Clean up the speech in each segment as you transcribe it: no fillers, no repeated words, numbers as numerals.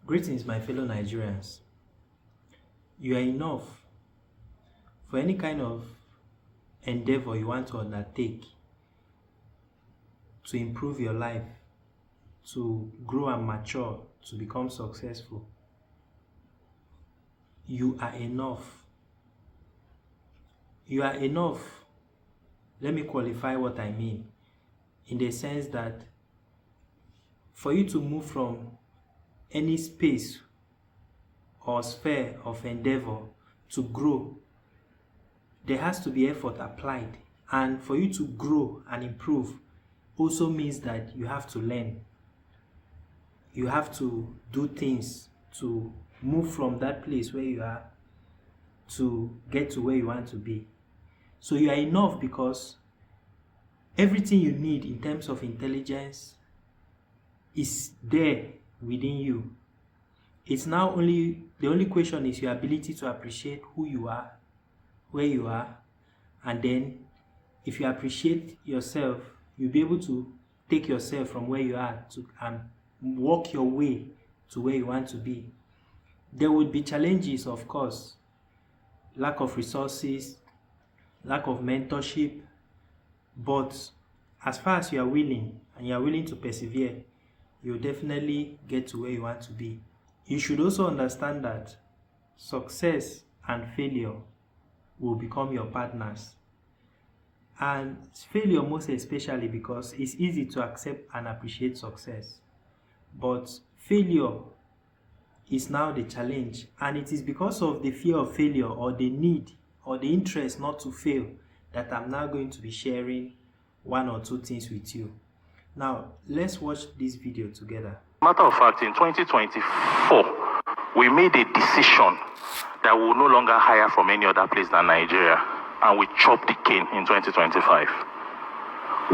Greetings, my fellow Nigerians. You are enough for any kind of endeavor you want to undertake to improve your life, to grow and mature, to become successful. You are enough. You are enough. Let me qualify what I mean, in the sense that for you to move from any space or sphere of endeavor to grow, there has to be effort applied. And for you to grow and improve also means that you have to learn. You have to do things to move from that place where you are to get to where you want to be. So you are enough because everything you need in terms of intelligence is there within you. It's now the only question is your ability to appreciate who you are, where you are, and then if you appreciate yourself, you'll be able to take yourself from where you are to and walk your way to where you want to be. There would be challenges, of course, lack of resources, lack of mentorship, but as far as you are willing and you are willing to persevere, you'll definitely get to where you want to be. You should also understand that success and failure will become your partners. And failure most especially because it's easy to accept and appreciate success. But failure is now the challenge. And it is because of the fear of failure or the need or the interest not to fail that I'm now going to be sharing one or two things with you. Now, let's watch this video together. Matter of fact, in 2024, we made a decision that we will no longer hire from any other place than Nigeria, and we chopped the cane in 2025.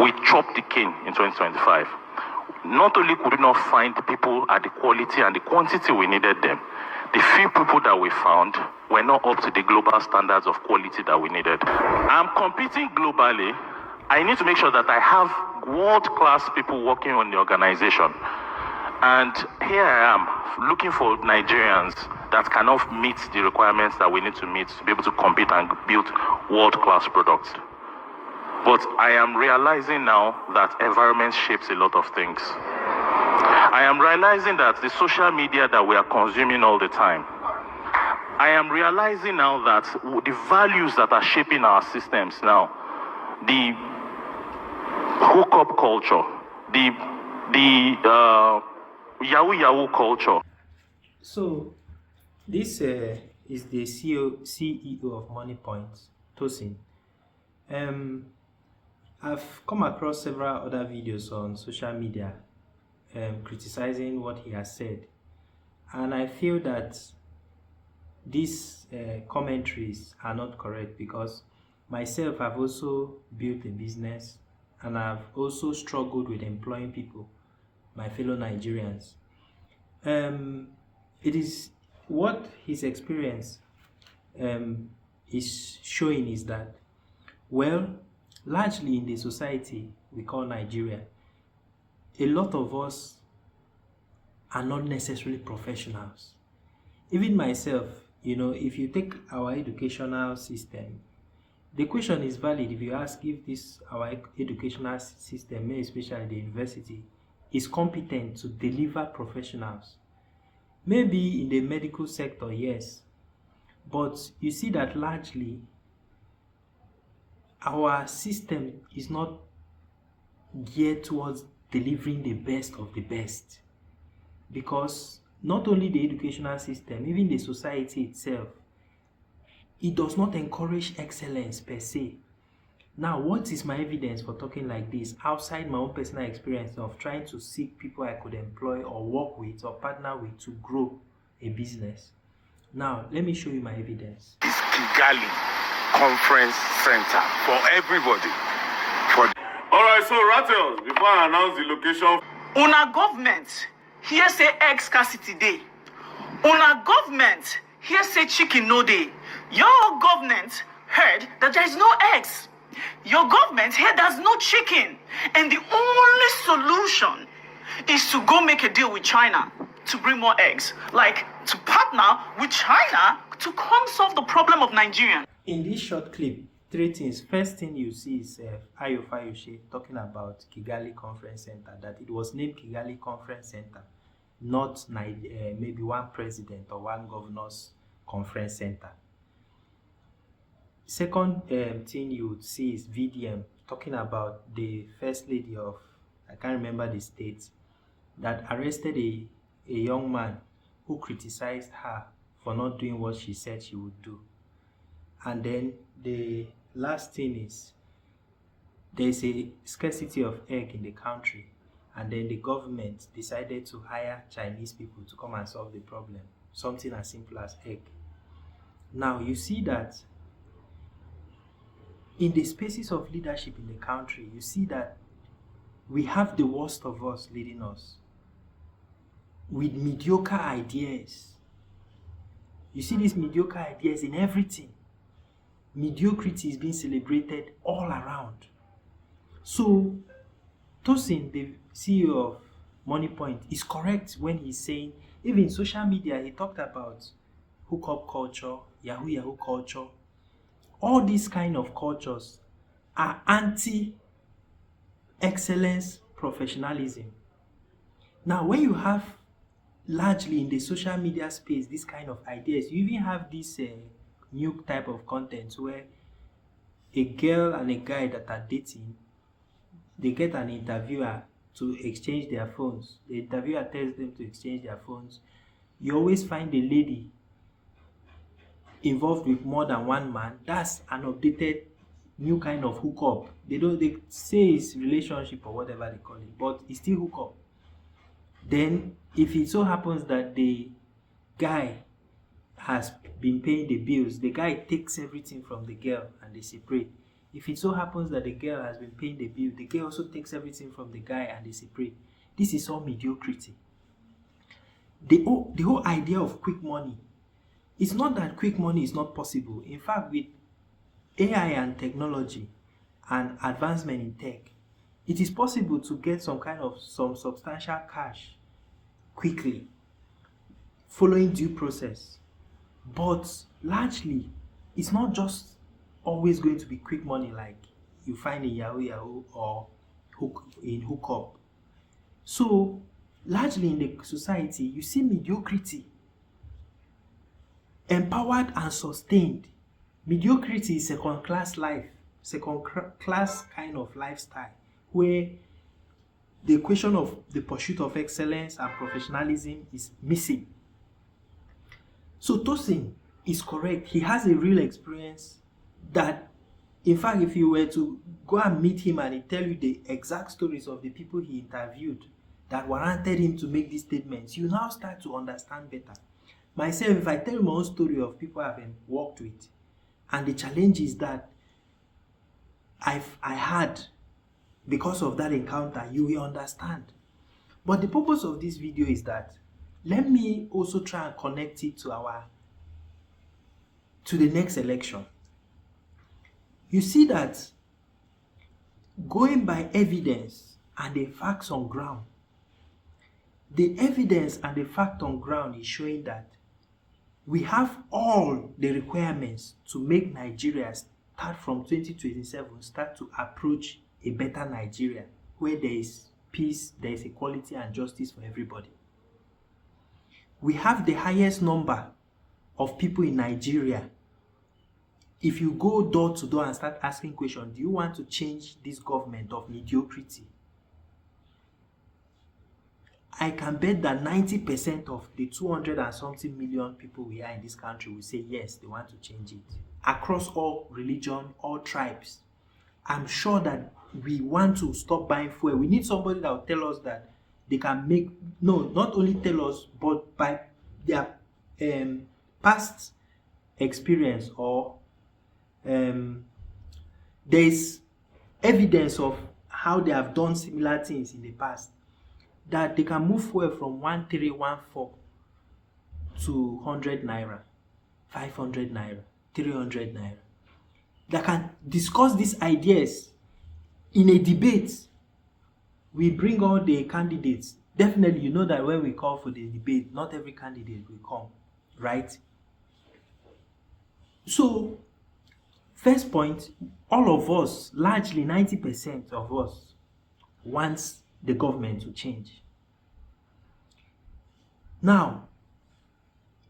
We chopped the cane in 2025. Not only could we not find people at the quality and the quantity we needed them, the few people that we found were not up to the global standards of quality that we needed. I'm competing globally. I need to make sure that I have world-class people working on the organization. And here I am, looking for Nigerians that cannot meet the requirements that we need to meet to be able to compete and build world-class products. But I am realizing now that environment shapes a lot of things. I am realizing that the social media that we are consuming all the time, I am realizing now that the values that are shaping our systems now, the hookup culture, the Yahoo culture. So, this is the CEO of Moniepoint, Tosin. I've come across several other videos on social media criticizing what he has said. And I feel that these commentaries are not correct because myself, I've also built a business and I've also struggled with employing people, my fellow Nigerians. It is what his experience is showing is that, well, largely in the society we call Nigeria, a lot of us are not necessarily professionals. Even myself, if you take our educational system, the question is valid if you ask if our educational system, especially the university, is competent to deliver professionals. Maybe in the medical sector, yes, but you see that largely our system is not geared towards delivering the best of the best, because not only the educational system, even the society itself, it does not encourage excellence per se. Now, what is my evidence for talking like this outside my own personal experience of trying to seek people I could employ or work with or partner with to grow a business? Now, let me show you my evidence. It's Kigali Conference Center for everybody. All right, so Rattles, before I announce the location. Una government, here say egg scarcity day. Una government, here say chicken no day. Your government heard that there is no eggs. Your government here there's no chicken. And the only solution is to go make a deal with China to bring more eggs, like to partner with China to come solve the problem of Nigerians. In this short clip, three things. First thing you see is Ayo Fayose talking about Kigali Conference Center, that it was named Kigali Conference Center, not maybe one president or one governor's conference center. Second thing you would see is VDM talking about the first lady of, I can't remember the state, that arrested a young man who criticized her for not doing what she said she would do. And then the last thing is there's a scarcity of egg in the country, and then the government decided to hire Chinese people to come and solve the problem. Something as simple as egg. Now you see that in the spaces of leadership in the country, you see that we have the worst of us leading us with mediocre ideas. You see these mediocre ideas in everything. Mediocrity is being celebrated all around. So Tosin, the CEO of Moniepoint, is correct when he's saying, even social media, he talked about hookup culture, Yahoo culture. All these kind of cultures are anti-excellence professionalism. Now, when you have largely in the social media space this kind of ideas, you even have this new type of content where a girl and a guy that are dating, they get an interviewer to exchange their phones. The interviewer tells them to exchange their phones. You always find a lady involved with more than one man. That's an updated new kind of hookup. They say it's relationship or whatever they call it, but it's still hookup. Then if it so happens that the guy has been paying the bills, the guy takes everything from the girl and they separate. If it so happens that the girl has been paying the bill, the girl also takes everything from the guy and they separate. This is all mediocrity. The whole idea of quick money, it's not that quick money is not possible. In fact, with AI and technology and advancement in tech, it is possible to get some substantial cash quickly, following due process. But largely, it's not just always going to be quick money like you find in Yahoo or in hookup. So largely in the society, you see mediocrity empowered and sustained. Mediocrity is second-class life, second-class kind of lifestyle, where the equation of the pursuit of excellence and professionalism is missing. So Tosin is correct. He has a real experience that, in fact, if you were to go and meet him and he tell you the exact stories of the people he interviewed that warranted him to make these statements, you now start to understand better. Myself, if I tell you my own story of people I've worked with and the challenges that I had because of that encounter, you will understand. But the purpose of this video is that let me also try and connect it to the next election. You see that going by evidence and the facts on ground, the evidence and the fact on ground is showing that we have all the requirements to make Nigeria start from 2027, start to approach a better Nigeria where there is peace, there is equality and justice for everybody. We have the highest number of people in Nigeria. If you go door to door and start asking questions, do you want to change this government of mediocrity? I can bet that 90% of the 200 and something million people we are in this country will say yes, they want to change it. Across all religion, all tribes. I'm sure that we want to stop buying fuel. We need somebody that will tell us that they can make, not only tell us, but by their past experience or there's evidence of how they have done similar things in the past, that they can move fuel from 1314 to 100 naira, 500 naira, 300 naira. They can discuss these ideas in a debate. We bring all the candidates. Definitely, you know that when we call for the debate, not every candidate will come, right? So, first point, all of us, largely 90% of us, wants the government to change. Now,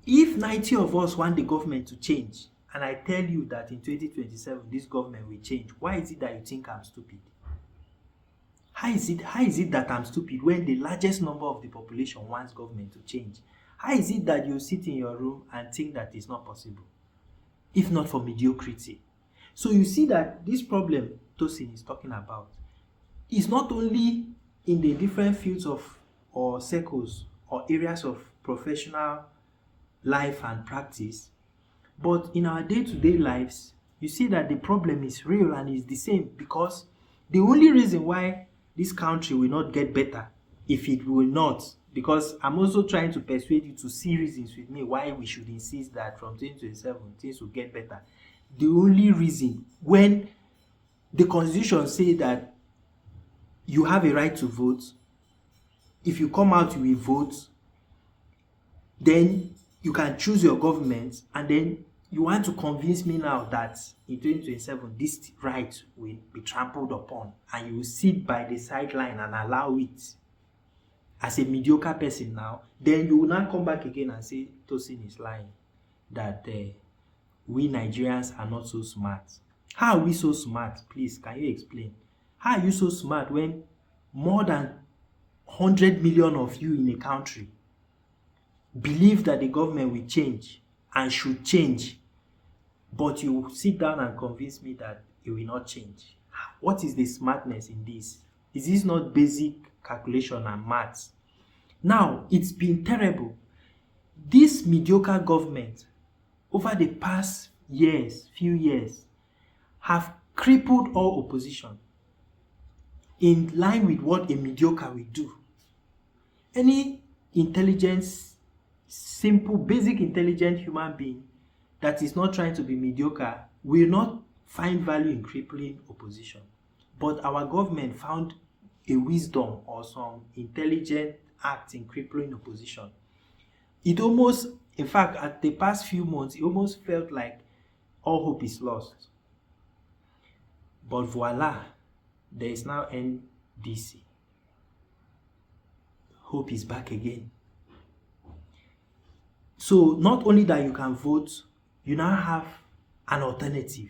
if 90 of us want the government to change, and I tell you that in 2027 this government will change, why is it that you think I'm stupid? How is it that I'm stupid when the largest number of the population wants government to change? How is it that you sit in your room and think that it's not possible, if not for mediocrity? So you see that this problem Tosin is talking about is not only in the different fields of or circles or areas of professional life and practice, but in our day-to-day lives, you see that the problem is real and is the same, because the only reason why this country will not get better, if it will not, because I'm also trying to persuade you to see reasons with me why we should insist that from 2027 things will get better. The only reason, when the constitution says that you have a right to vote, if you come out you will vote, then you can choose your government, and then you want to convince me now that in 2027 this right will be trampled upon, and you will sit by the sideline and allow it as a mediocre person now, then you will not come back again and say Tosin is lying, that we Nigerians are not so smart. How are we so smart? Please, can you explain? How are you so smart when more than 100 million of you in a country believe that the government will change and should change, but you sit down and convince me that it will not change? What is the smartness in this? Is this not basic calculation and maths? Now, it's been terrible. This mediocre government, over the past few years, have crippled all opposition in line with what a mediocre will do. Any intelligence, simple, basic, intelligent human being that is not trying to be mediocre will not find value in crippling opposition. But our government found a wisdom or some intelligent act in crippling opposition. It almost, in fact, at the past few months, it almost felt like all hope is lost. But voila, there is now NDC. Hope is back again. So not only that you can vote, you now have an alternative.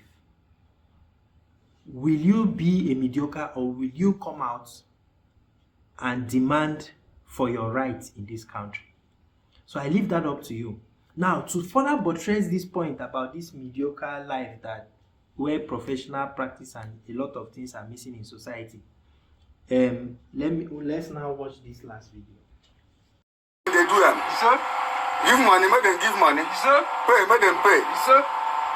Will you be a mediocre, or will you come out and demand for your rights in this country? So I leave that up to you. Now, to further buttress this point about this mediocre life that where professional practice and a lot of things are missing in society, let's now watch this last video. They do them. Sir. Give money, make them give money. Sir. Pay, make them pay. Sir.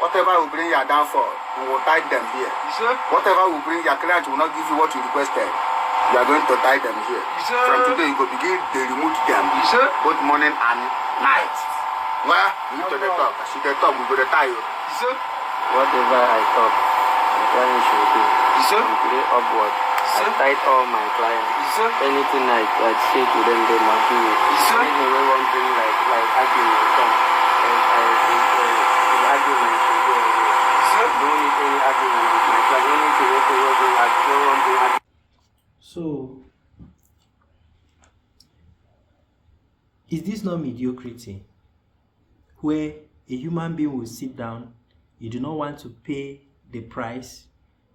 Whatever will bring your downfall, we will tie them here. Sir. Whatever will bring your client will not give you what you requested. You are going to tie them here. Sir. From today, you go begin to remove them. Sir. Both morning and night. Well, you need to the top. As you the top, we go to tie you. Sir. Whatever I talk, my client should do. Sir. From today upward, I tied all my clients. Sir. Anything I say to them, they must do it. Sir. Even when one thing like argument come, the argument should go away. Sir. Don't need any argument with my client. Don't need to wait for what they like. No one bring argument. So, is this not mediocrity? Where a human being will sit down, you do not want to pay the price,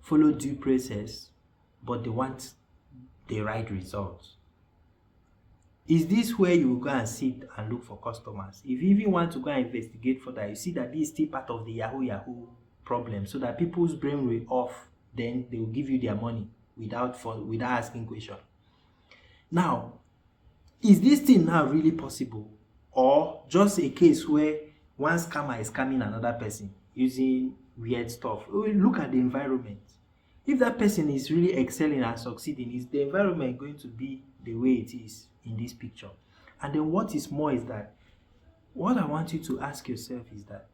follow due process, but they want the right results. Is this where you will go and sit and look for customers? If you even want to go and investigate further, you see that this is still part of the Yahoo problem, so that people's brain will off, then they will give you their money without asking question. Now, is this thing now really possible, or just a case where one scammer is scamming another person using weird stuff? Look at the environment. If that person is really excelling and succeeding, is the environment going to be the way it is in this picture? And then what is more is that, what I want you to ask yourself is that,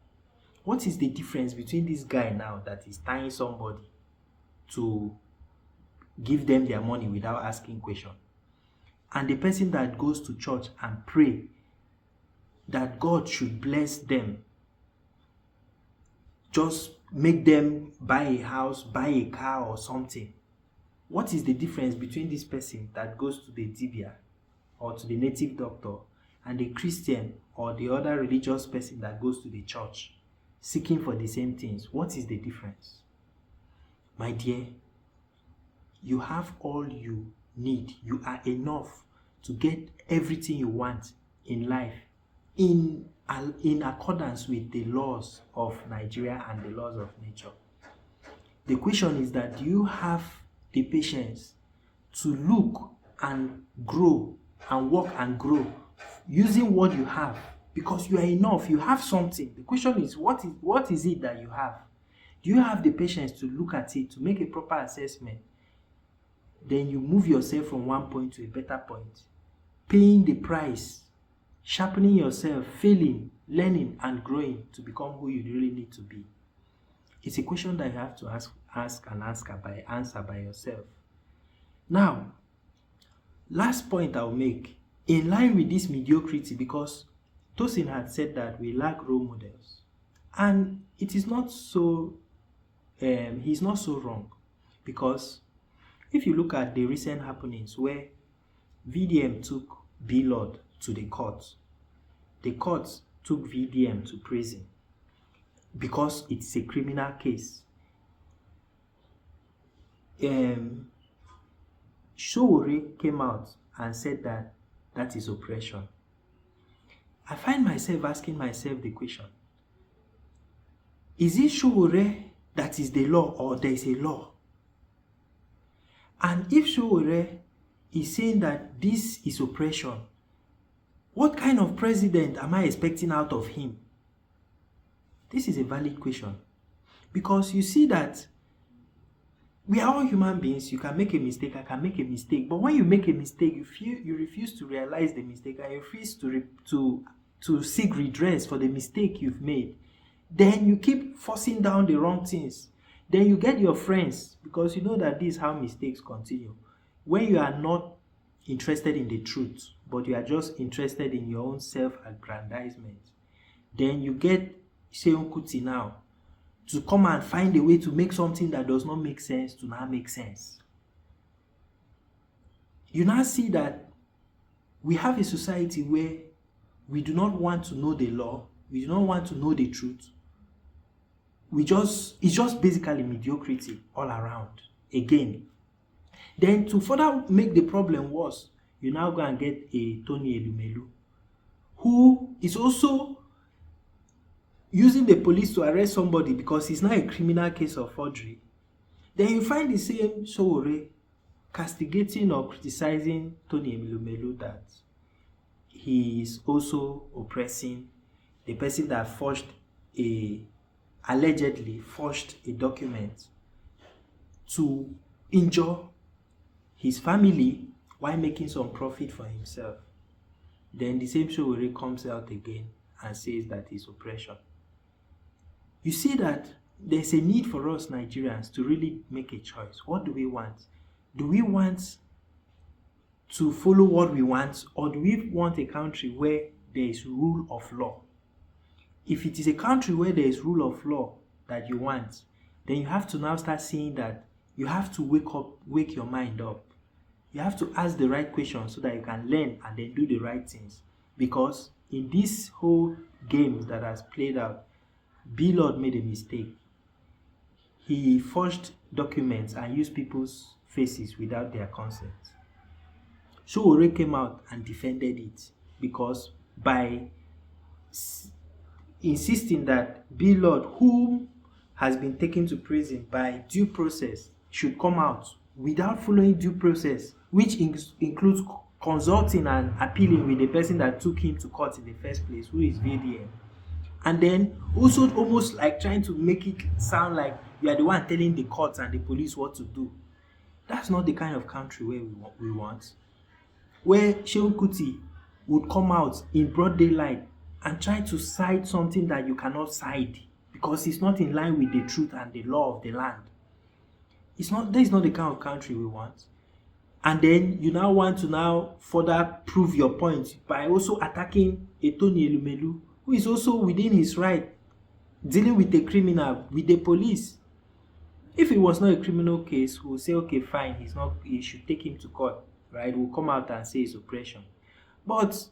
what is the difference between this guy now that is tying somebody to give them their money without asking question, and the person that goes to church and pray that God should bless them, just make them buy a house, buy a car or something. What is the difference between this person that goes to the Dibia or to the native doctor and the Christian or the other religious person that goes to the church seeking for the same things? What is the difference? My dear, you have all you need. You are enough to get everything you want in life in accordance with the laws of Nigeria and the laws of nature. The question is that, do you have the patience to look and grow and work and grow using what you have? Because you are enough, you have something. The question is, what is it that you have? Do you have the patience to look at it, to make a proper assessment? Then you move yourself from one point to a better point, paying the price, sharpening yourself, failing, learning, and growing to become who you really need to be. It's a question that you have to answer by yourself. Now, last point I'll make, in line with this mediocrity, because Tosin had said that we lack role models, and it is not so. He's not so wrong, because if you look at the recent happenings where VDM took B-Lord to the court took VDM to prison because it's a criminal case. Sowore came out and said that that is oppression. I find myself asking myself the question, is it Sowore that is the law, or there is a law? And if Sowore is saying that this is oppression, what kind of president am I expecting out of him? This is a valid question, because you see that we are all human beings. You can make a mistake, I can make a mistake, but when you make a mistake, you refuse to realize the mistake, and you refuse to seek redress for the mistake you've made. Then you keep forcing down the wrong things. Then you get your friends, because you know that this is how mistakes continue. When you are not interested in the truth, but you are just interested in your own self-aggrandizement, then you get Seun Kuti now to come and find a way to make something that does not make sense to now make sense. You now see that we have a society where we do not want to know the law, we do not want to know the truth. It's just basically mediocrity all around. Again, then to further make the problem worse, you now go and get a Tony Elumelu, who is also using the police to arrest somebody because it's not a criminal case of forgery. Then you find the same Sowore castigating or criticizing Tony Elumelu that he is also oppressing the person that allegedly forged a document to injure his family while making some profit for himself. Then the same Sowore comes out again and says that it's oppression. You see that there's a need for us Nigerians to really make a choice. What do we want? Do we want to follow what we want, or do we want a country where there is rule of law? If it is a country where there is rule of law that you want, then you have to now start seeing that you have to wake your mind up. You have to ask the right questions so that you can learn and then do the right things. Because in this whole game that has played out, B-Lord made a mistake. He forged documents and used people's faces without their consent. Sowore came out and defended it, because by insisting that B-Lord, whom has been taken to prison by due process, should come out without following due process, which includes consulting and appealing with the person that took him to court in the first place, who is VDM. And then also almost like trying to make it sound like you are the one telling the courts and the police what to do. That's not the kind of country where we want. Where Seun Kuti would come out in broad daylight and try to cite something that you cannot cite because it's not in line with the truth and the law of the land. That is not the kind of country we want. And then you now want to now further prove your point by also attacking a Tony Elumelu, who is also within his right, dealing with a criminal, with the police. If it was not a criminal case, we'll say, okay, fine, he should take him to court, right? We'll come out and say it's oppression. But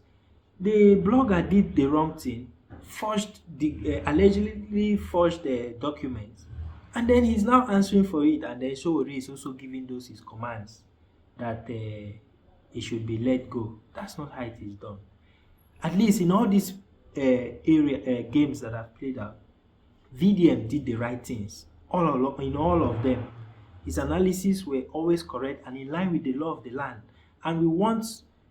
the blogger did the wrong thing, allegedly forged the documents, and then he's now answering for it, and then Sowore is also giving those his commands that he should be let go. That's not how it is done. At least in all these games that I've played out, VDM did the right things. In all of them, his analysis were always correct and in line with the law of the land. And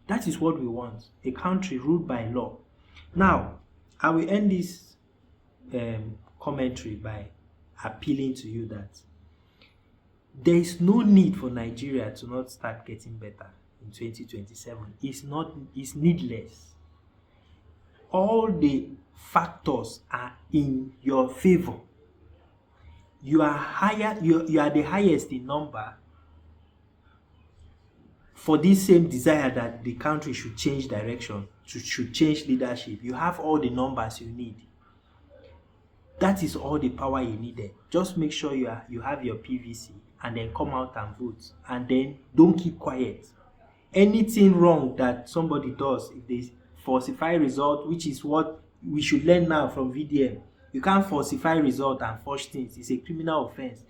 that is what we want, a country ruled by law. Now, I will end this commentary by appealing to you that there is no need for Nigeria to not start getting better in 2027. It's needless. All the factors are in your favor. You are the highest in number for this same desire that the country should change direction, should change leadership. You have all the numbers you need. That is all the power you needed. Just make sure you have your PVC and then come out and vote. And then don't keep quiet. Anything wrong that somebody does, if they falsify result, which is what we should learn now from VDM. You can't falsify result and forge things. It's a criminal offense.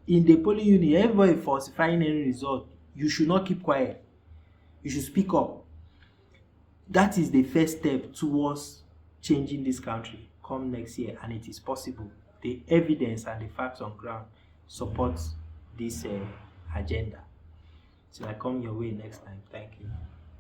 In the polling unit, everybody falsifying any result, you should not keep quiet. You should speak up. That is the first step towards changing this country come next year, and it is possible. The evidence and the facts on ground support this agenda. So I come your way next time. Thank you.